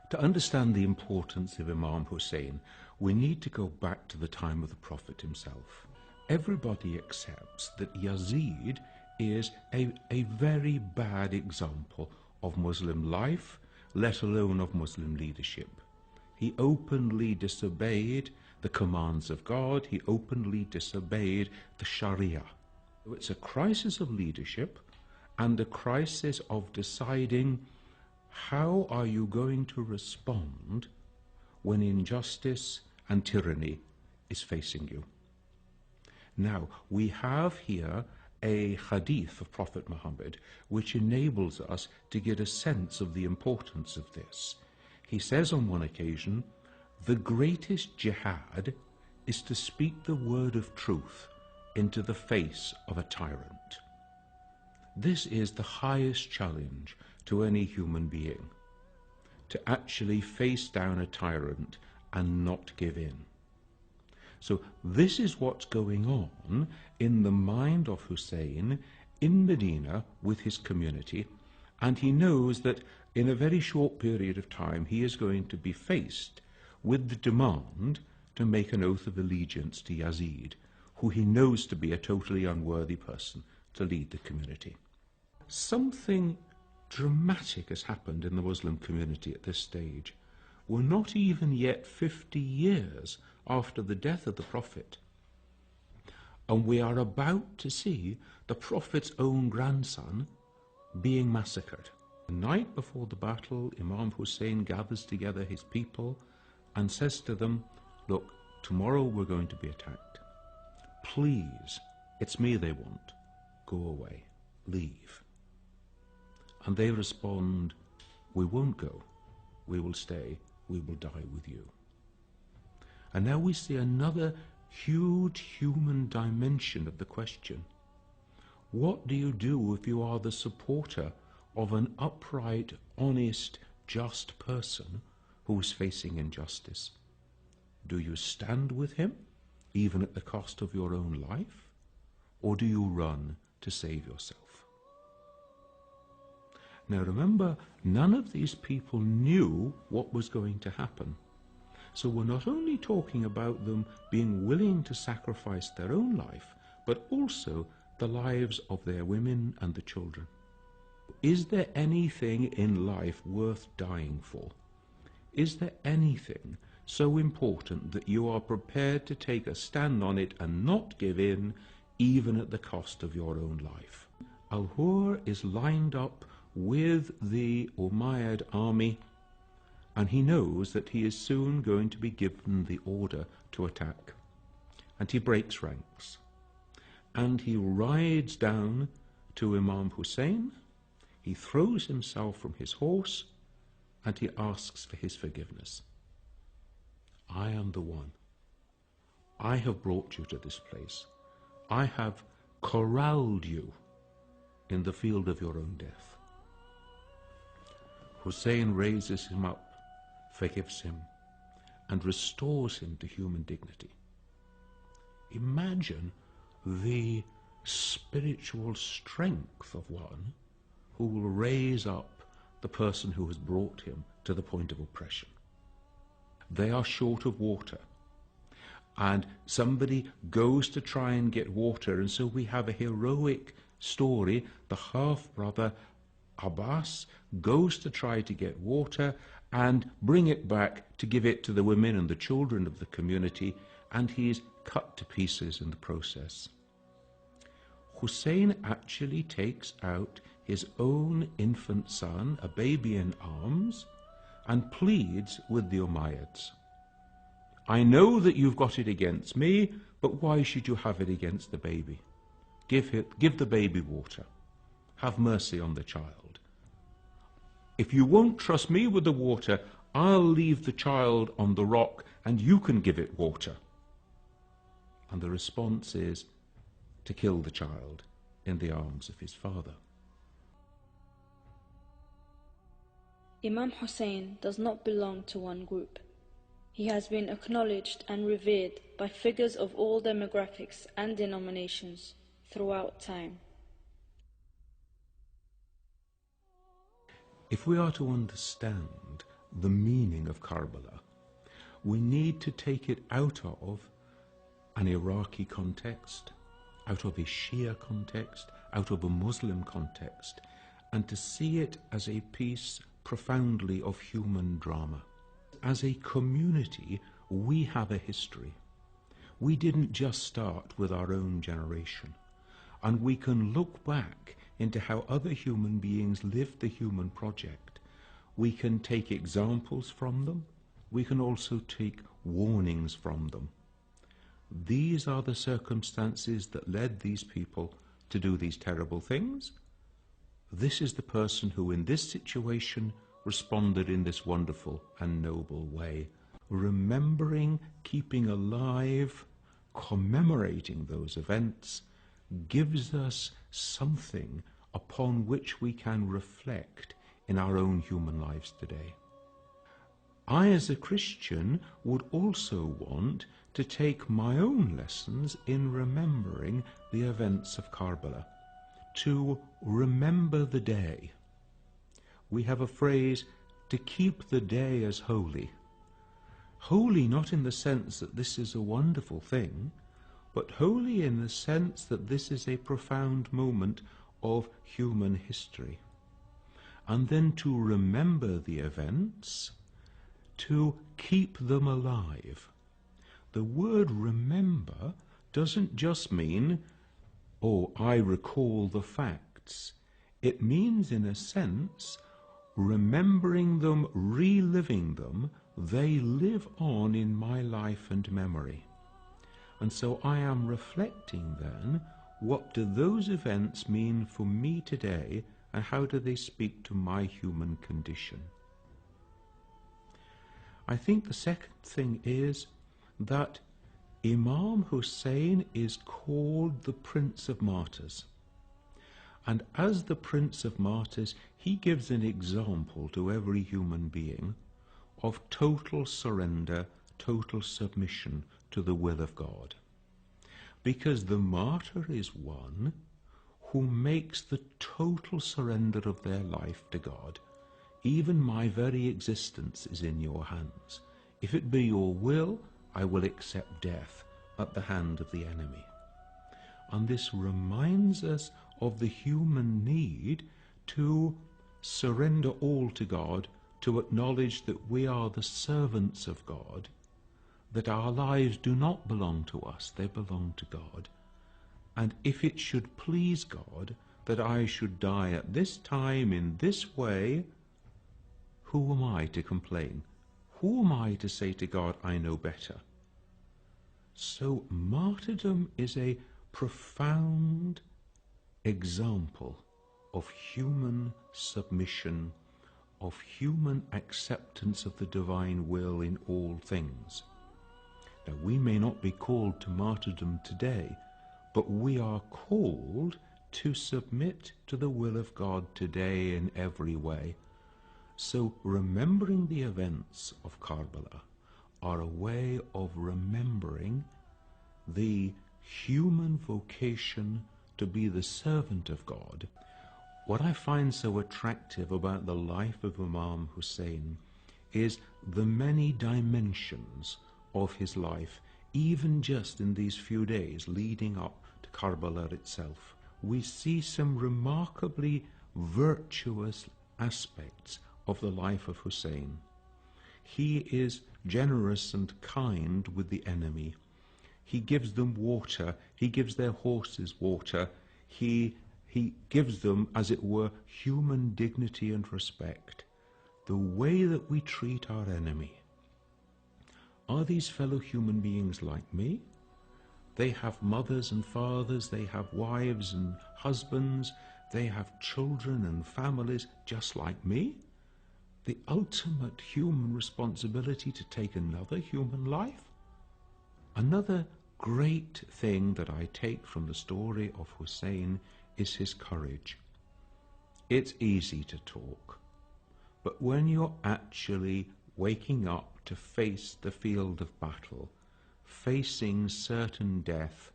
To understand the importance of Imam Hussein, we need to go back to the time of the Prophet himself. Everybody accepts that Yazid is a very bad example of Muslim life, let alone of Muslim leadership. He openly disobeyed the commands of God, he openly disobeyed the Sharia. It's a crisis of leadership and a crisis of deciding how are you going to respond when injustice and tyranny is facing you. Now, we have here a hadith of Prophet Muhammad which enables us to get a sense of the importance of this. He says on one occasion, the greatest jihad is to speak the word of truth into the face of a tyrant. This is the highest challenge to any human being, to actually face down a tyrant and not give in. So this is what's going on in the mind of Hussein in Medina with his community, and he knows that in a very short period of time he is going to be faced with the demand to make an oath of allegiance to Yazid, who he knows to be a totally unworthy person to lead the community. Something dramatic has happened in the Muslim community at this stage. We're not even yet 50 years after the death of the Prophet, and we are about to see the Prophet's own grandson being massacred. The night before the battle, Imam Hussein gathers together his people and says to them, look, tomorrow we're going to be attacked. Please, it's me they want. Go away, leave. And they respond, we won't go, we will stay, we will die with you. And now we see another huge human dimension of the question. What do you do if you are the supporter of an upright, honest, just person who is facing injustice? Do you stand with him, even at the cost of your own life? Or do you run to save yourself? Now remember, none of these people knew what was going to happen. So we're not only talking about them being willing to sacrifice their own life, but also the lives of their women and the children. Is there anything in life worth dying for? Is there anything so important that you are prepared to take a stand on it and not give in, even at the cost of your own life? Al-Hur is lined up with the Umayyad army, and he knows that he is soon going to be given the order to attack. And he breaks ranks. And he rides down to Imam Hussein, he throws himself from his horse, and he asks for his forgiveness. I am the one. I have brought you to this place. I have corralled you in the field of your own death. Hussein raises him up, forgives him, and restores him to human dignity. Imagine the spiritual strength of one who will raise up the person who has brought him to the point of oppression. They are short of water, and somebody goes to try and get water, and so we have a heroic story. The half-brother Abbas goes to try to get water and bring it back to give it to the women and the children of the community, and he is cut to pieces in the process. Hussein actually takes out his own infant son, a baby in arms, and pleads with the Umayyads. I know that you've got it against me, but why should you have it against the baby? Give the baby water. Have mercy on the child. If you won't trust me with the water, I'll leave the child on the rock and you can give it water. And the response is to kill the child in the arms of his father. Imam Hussein does not belong to one group. He has been acknowledged and revered by figures of all demographics and denominations throughout time. If we are to understand the meaning of Karbala. We need to take it out of an Iraqi context, out of a Shia context, out of a Muslim context, and to see it as a piece profoundly of human drama. As a community, we have a history. We didn't just start with our own generation, and we can look back into how other human beings lived the human project. We can take examples from them. We can also take warnings from them. These are the circumstances that led these people to do these terrible things. This is the person who in this situation responded in this wonderful and noble way. Remembering, keeping alive, commemorating those events gives us something upon which we can reflect in our own human lives today. I, as a Christian, would also want to take my own lessons in remembering the events of Karbala, to remember the day. We have a phrase, to keep the day as holy. Holy not in the sense that this is a wonderful thing, but holy in the sense that this is a profound moment of human history. And then to remember the events, to keep them alive. The word remember doesn't just mean, oh, I recall the facts. It means, in a sense, remembering them, reliving them. They live on in my life and memory. And so I am reflecting then, what do those events mean for me today, and how do they speak to my human condition? I think the second thing is that Imam Hussein is called the Prince of Martyrs. And as the Prince of Martyrs, he gives an example to every human being of total surrender, total submission to the will of God. Because the martyr is one who makes the total surrender of their life to God. Even my very existence is in your hands. If it be your will, I will accept death at the hand of the enemy. And this reminds us of the human need to surrender all to God, to acknowledge that we are the servants of God, that our lives do not belong to us, they belong to God. And if it should please God that I should die at this time in this way, who am I to complain? Who am I to say to God, I know better? So martyrdom is a profound example of human submission, of human acceptance of the divine will in all things. Now, we may not be called to martyrdom today, but we are called to submit to the will of God today in every way. So remembering the events of Karbala are a way of remembering the human vocation to be the servant of God. What I find so attractive about the life of Imam Hussein is the many dimensions of his life, even just in these few days leading up to Karbala itself. We see some remarkably virtuous aspects of the life of Hussein. He is generous and kind with the enemy. He gives them water. He gives their horses water. He gives them, as it were, human dignity and respect. The way that we treat our enemy. Are these fellow human beings like me? They have mothers and fathers, they have wives and husbands, they have children and families just like me. The ultimate human responsibility to take another human life. Another great thing that I take from the story of Hussein is his courage. It's easy to talk, but when you're actually waking up to face the field of battle, facing certain death,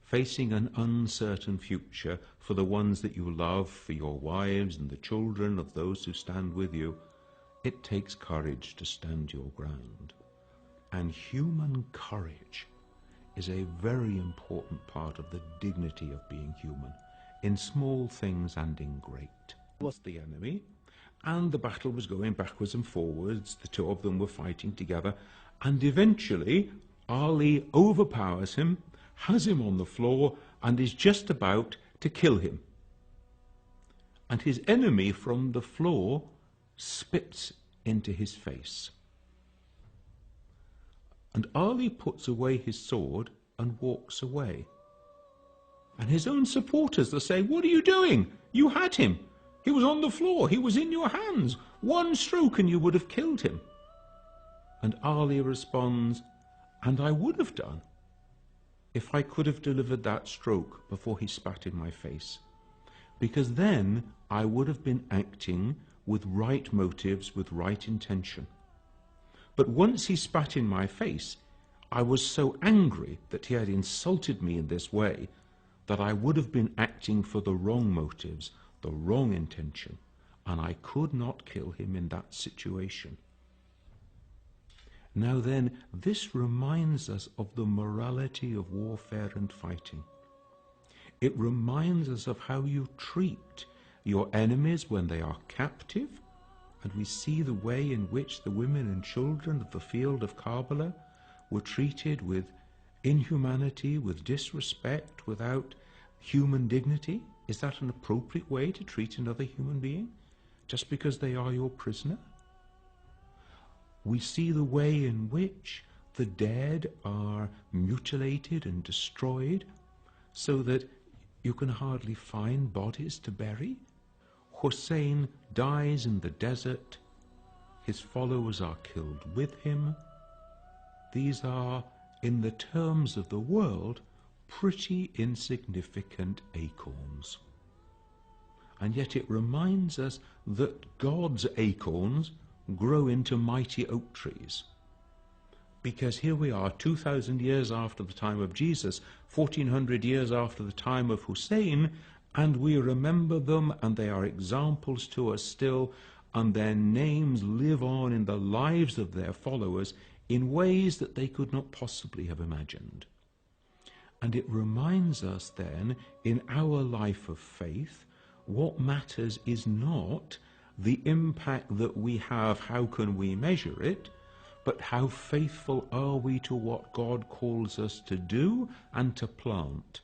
facing an uncertain future for the ones that you love, for your wives and the children of those who stand with you, It takes courage to stand your ground. And human courage is a very important part of the dignity of being human, in small things and in great. Was the enemy, and the battle was going backwards and forwards. The two of them were fighting together, and eventually Ali overpowers him, has him on the floor, and is just about to kill him. And his enemy from the floor spits into his face. And Ali puts away his sword and walks away. And his own supporters, they say, "What are you doing? You had him. He was on the floor. He was in your hands. One stroke and you would have killed him." And Ali responds, "And I would have done if I could have delivered that stroke before he spat in my face. Because then I would have been acting with right motives, with right intention. But once he spat in my face, I was so angry that he had insulted me in this way that I would have been acting for the wrong motives, the wrong intention, and I could not kill him in that situation." Now then, this reminds us of the morality of warfare and fighting. It reminds us of how you treat your enemies when they are captive, and we see the way in which the women and children of the field of Karbala were treated with inhumanity, with disrespect, without human dignity. Is that an appropriate way to treat another human being, just because they are your prisoner? We see the way in which the dead are mutilated and destroyed so that you can hardly find bodies to bury. Hussein dies in the desert. His followers are killed with him. These are, in the terms of the world, pretty insignificant acorns. And yet it reminds us that God's acorns grow into mighty oak trees. Because here we are, 2,000 years after the time of Jesus, 1,400 years after the time of Hussein, and we remember them, and they are examples to us still, and their names live on in the lives of their followers in ways that they could not possibly have imagined. And it reminds us then, in our life of faith, what matters is not the impact that we have, how can we measure it, but how faithful are we to what God calls us to do and to plant,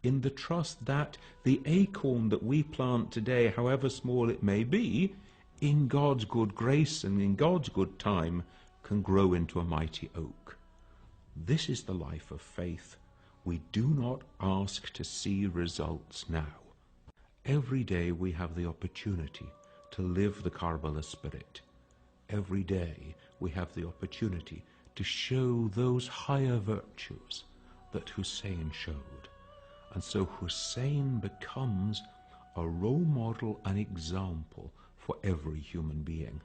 in the trust that the acorn that we plant today, however small it may be, in God's good grace and in God's good time, can grow into a mighty oak. This is the life of faith. We do not ask to see results now. Every day we have the opportunity to live the Karbala spirit. Every day we have the opportunity to show those higher virtues that Hussein showed. And so Hussein becomes a role model, an example for every human being.